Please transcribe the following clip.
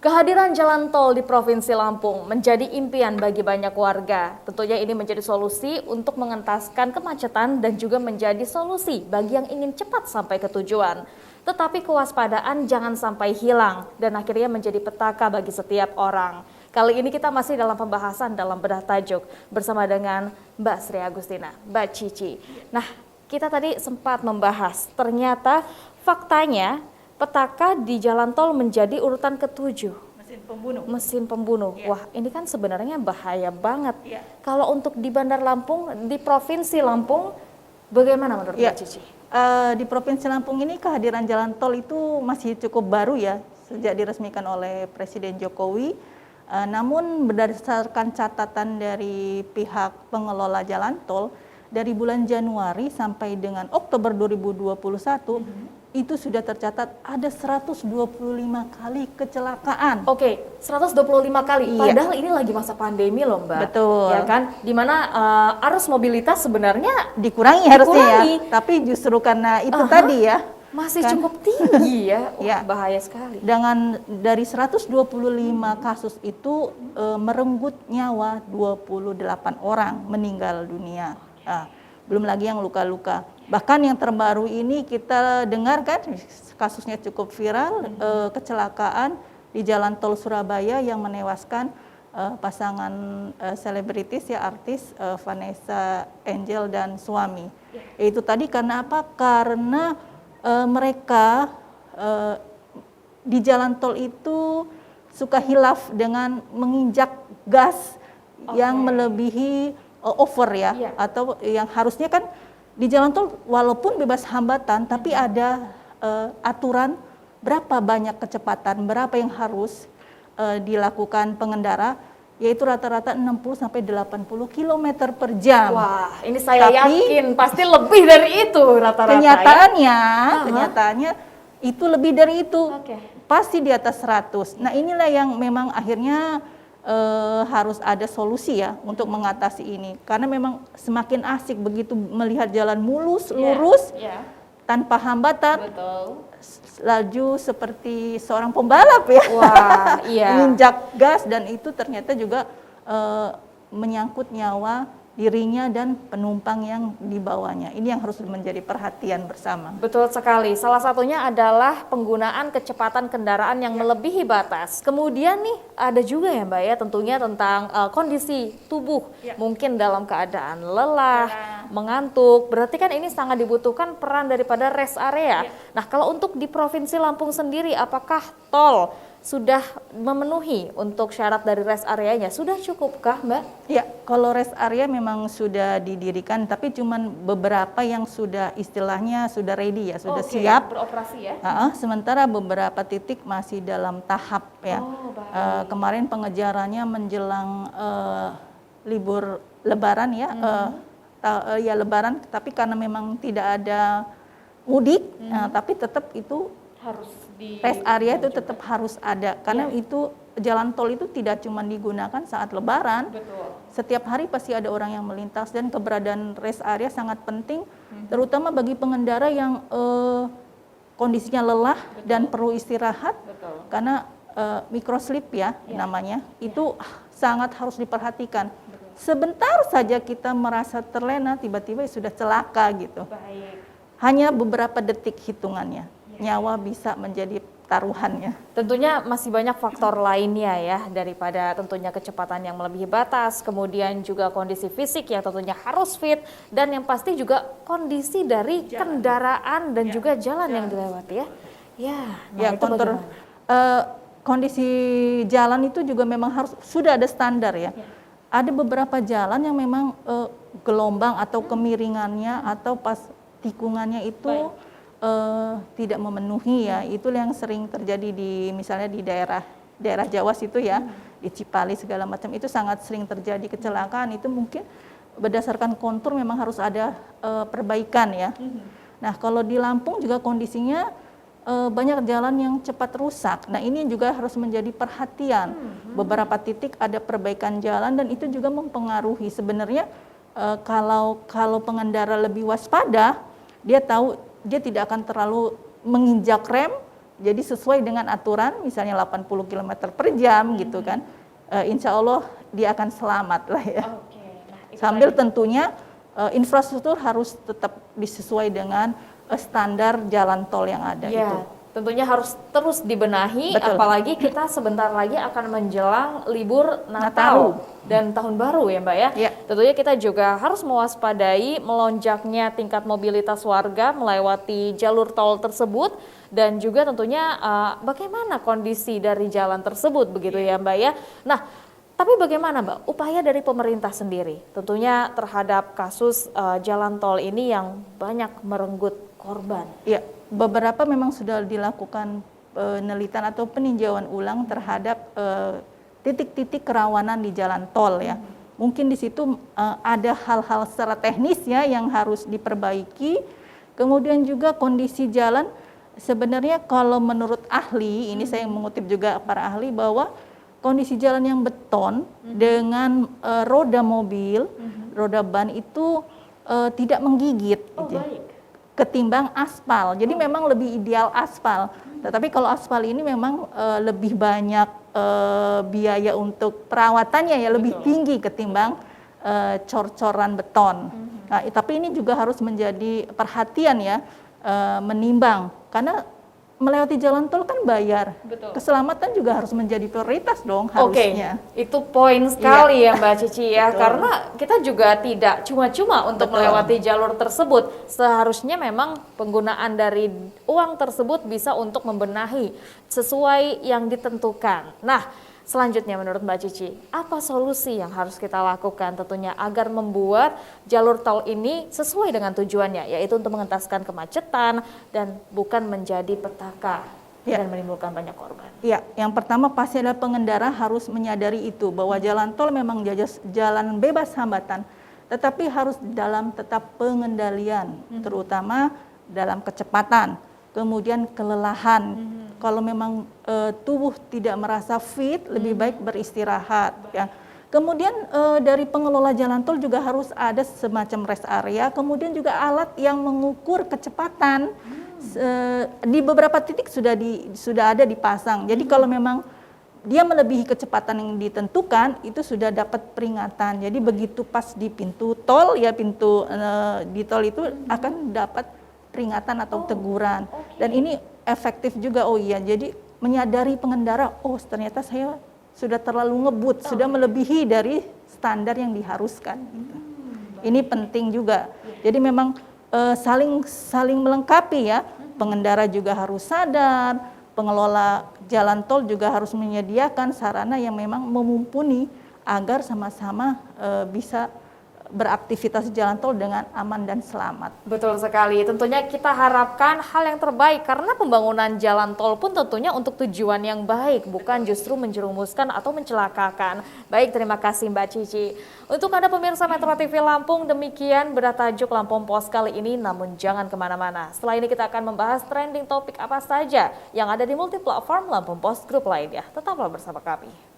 Kehadiran jalan tol di Provinsi Lampung menjadi impian bagi banyak warga. Tentunya ini menjadi solusi untuk mengentaskan kemacetan dan juga menjadi solusi bagi yang ingin cepat sampai ke tujuan. Tetapi kewaspadaan jangan sampai hilang dan akhirnya menjadi petaka bagi setiap orang. Kali ini kita masih dalam pembahasan dalam bedah tajuk bersama dengan Mbak Sri Agustina, Mbak Cici. Nah, kita tadi sempat membahas ternyata faktanya petaka di jalan tol menjadi urutan ke-7. Mesin pembunuh. Ya. Wah, ini kan sebenarnya bahaya banget. Ya. Kalau untuk di Bandar Lampung, di Provinsi Lampung, bagaimana menurut Ya. Mbak Cici? Di Provinsi Lampung ini kehadiran jalan tol itu masih cukup baru ya, sejak diresmikan oleh Presiden Jokowi. Namun berdasarkan catatan dari pihak pengelola jalan tol, dari bulan Januari sampai dengan Oktober 2021, itu sudah tercatat ada 125 kali kecelakaan. Oke, 125 kali. Iya. Padahal ini lagi masa pandemi loh, Mbak. Betul. Ya kan? Dimana arus mobilitas sebenarnya Dikurangi harusnya Dikurangi. ya, tapi justru karena itu Aha. tadi ya, masih Kan? cukup tinggi ya. Wah, Ya. bahaya sekali. dengan dari 125 kasus itu merenggut nyawa 28 orang meninggal dunia. Belum lagi yang luka-luka. Bahkan yang terbaru ini kita dengar kan kasusnya cukup viral, kecelakaan di jalan tol Surabaya yang menewaskan pasangan selebritis ya, artis Vanessa Angel dan suami. Itu tadi karena apa? Karena mereka di jalan tol itu suka hilaf dengan menginjak gas yang melebihi over ya, Iya. atau yang harusnya kan di jalan tol walaupun bebas hambatan tapi ada aturan berapa banyak kecepatan, berapa yang harus dilakukan pengendara, yaitu rata-rata 60 sampai 80 km per jam. Wah, ini saya Tapi yakin pasti lebih dari itu rata-rata Kenyataannya itu lebih dari itu. Oke. Pasti di atas 100. Nah, inilah yang memang akhirnya harus ada solusi ya untuk mengatasi ini. Karena memang semakin asik begitu melihat jalan mulus, lurus, Ya. tanpa hambatan, Betul. laju seperti seorang pembalap ya. Wah, iya. Menginjak gas, dan itu ternyata juga menyangkut nyawa dirinya dan penumpang yang dibawanya. Ini yang harus menjadi perhatian bersama. Betul sekali. Salah satunya adalah penggunaan kecepatan kendaraan yang melebihi batas. Kemudian nih ada juga ya Mbak ya tentunya tentang kondisi tubuh. Mungkin dalam keadaan lelah, mengantuk. Berarti kan ini sangat dibutuhkan peran daripada rest area. Nah, kalau untuk di Provinsi Lampung sendiri, apakah tol sudah memenuhi untuk syarat dari rest areanya? Sudah cukupkah, Mbak? Ya, kalau rest area memang sudah didirikan, tapi cuman beberapa yang sudah istilahnya sudah ready ya, sudah siap beroperasi ya. Sementara beberapa titik masih dalam tahap ya. baik. Kemarin pengejarannya menjelang libur Lebaran ya, ya Lebaran, tapi karena memang tidak ada mudik, tapi tetap itu Harus di rest area itu tetap harus ada, karena itu jalan tol itu tidak cuma digunakan saat Lebaran. Betul. Setiap hari pasti ada orang yang melintas, dan keberadaan rest area sangat penting, terutama bagi pengendara yang kondisinya lelah dan perlu istirahat. Betul. Karena microslip ya namanya, itu sangat harus diperhatikan. Sebentar saja kita merasa terlena, tiba-tiba sudah celaka gitu. Baik. Hanya beberapa detik hitungannya, nyawa bisa menjadi taruhannya. Tentunya masih banyak faktor lainnya ya, daripada tentunya kecepatan yang melebihi batas, kemudian juga kondisi fisik yang tentunya harus fit, dan yang pasti juga kondisi dari kendaraan dan juga jalan yang dilewati ya. Nah itu bagaimana? Kondisi jalan itu juga memang harus sudah ada standar ya. Ada beberapa jalan yang memang gelombang atau kemiringannya atau pas tikungannya itu tidak memenuhi ya. Itu yang sering terjadi di misalnya di daerah Jawa situ ya, di Cipali segala macam, itu sangat sering terjadi kecelakaan. Itu mungkin berdasarkan kontur memang harus ada perbaikan ya. Nah, kalau di Lampung juga kondisinya banyak jalan yang cepat rusak. Nah, ini juga harus menjadi perhatian. Beberapa titik ada perbaikan jalan, dan itu juga mempengaruhi. Sebenarnya kalau pengendara lebih waspada, dia tahu dia tidak akan terlalu menginjak rem Jadi sesuai dengan aturan, misalnya 80 km per jam gitu kan, insya Allah dia akan selamat lah ya. Oke. Nah, itu Sambil tadi. tentunya infrastruktur harus tetap disesuai dengan standar jalan tol yang ada Ya, itu. tentunya harus terus dibenahi, Betul. apalagi kita sebentar lagi akan menjelang libur Nataru. Natal dan Tahun Baru ya Mbak ya. Ya. Tentunya kita juga harus mewaspadai melonjaknya tingkat mobilitas warga melewati jalur tol tersebut dan juga tentunya bagaimana kondisi dari jalan tersebut begitu ya Mbak ya. Nah, tapi bagaimana Mbak upaya dari pemerintah sendiri tentunya terhadap kasus jalan tol ini yang banyak merenggut korban? Ya, beberapa memang sudah dilakukan penelitian atau peninjauan ulang terhadap titik-titik kerawanan di jalan tol ya. Mungkin di situ ada hal-hal secara teknis ya yang harus diperbaiki. Kemudian juga kondisi jalan sebenarnya kalau menurut ahli, ini saya mengutip juga para ahli bahwa kondisi jalan yang beton dengan roda mobil, roda ban itu tidak menggigit. Oh, gitu. baik. Ketimbang aspal. Jadi memang lebih ideal aspal. Tetapi kalau aspal ini memang lebih banyak biaya untuk perawatannya ya lebih tinggi ketimbang cor-coran beton. Nah, tapi ini juga harus menjadi perhatian ya, menimbang karena melewati jalan tol kan bayar. Betul. Keselamatan juga harus menjadi prioritas dong Oke, harusnya. itu poin sekali ya Mbak Cici ya, Betul. karena kita juga tidak cuma-cuma untuk Betul. melewati jalur tersebut. Seharusnya memang penggunaan dari uang tersebut bisa untuk membenahi sesuai yang ditentukan. Nah, selanjutnya menurut Mbak Cici, apa solusi yang harus kita lakukan tentunya agar membuat jalur tol ini sesuai dengan tujuannya, yaitu untuk mengentaskan kemacetan dan bukan menjadi petaka Ya. dan menimbulkan banyak korban. Ya, yang pertama pasti adalah pengendara harus menyadari itu bahwa jalan tol memang jalan bebas hambatan, tetapi harus dalam tetap pengendalian, terutama dalam kecepatan, kemudian kelelahan. Kalau memang tubuh tidak merasa fit, lebih baik beristirahat. Ya. Kemudian dari pengelola jalan tol juga harus ada semacam rest area, kemudian juga alat yang mengukur kecepatan. Di beberapa titik sudah ada dipasang. Jadi kalau memang dia melebihi kecepatan yang ditentukan, itu sudah dapat peringatan. Jadi begitu pas di pintu tol ya, pintu di tol itu akan dapat peringatan atau teguran. Dan ini efektif juga. Oh iya, jadi menyadari pengendara, oh ternyata saya sudah terlalu ngebut, sudah melebihi dari standar yang diharuskan. Gitu. Ini penting juga. Jadi memang saling melengkapi ya. Pengendara juga harus sadar, pengelola jalan tol juga harus menyediakan sarana yang memang memumpuni agar sama-sama bisa beraktivitas jalan tol dengan aman dan selamat. Betul sekali, tentunya kita harapkan hal yang terbaik karena pembangunan jalan tol pun tentunya untuk tujuan yang baik, bukan justru menjerumuskan atau mencelakakan. Baik, terima kasih Mbak Cici. Untuk Anda pemirsa Metro TV Lampung, demikian bertajuk Lampung Pos kali ini, namun jangan kemana-mana. Setelah ini kita akan membahas trending topik apa saja yang ada di multiplatform Lampung Pos Group lainnya. Tetaplah bersama kami.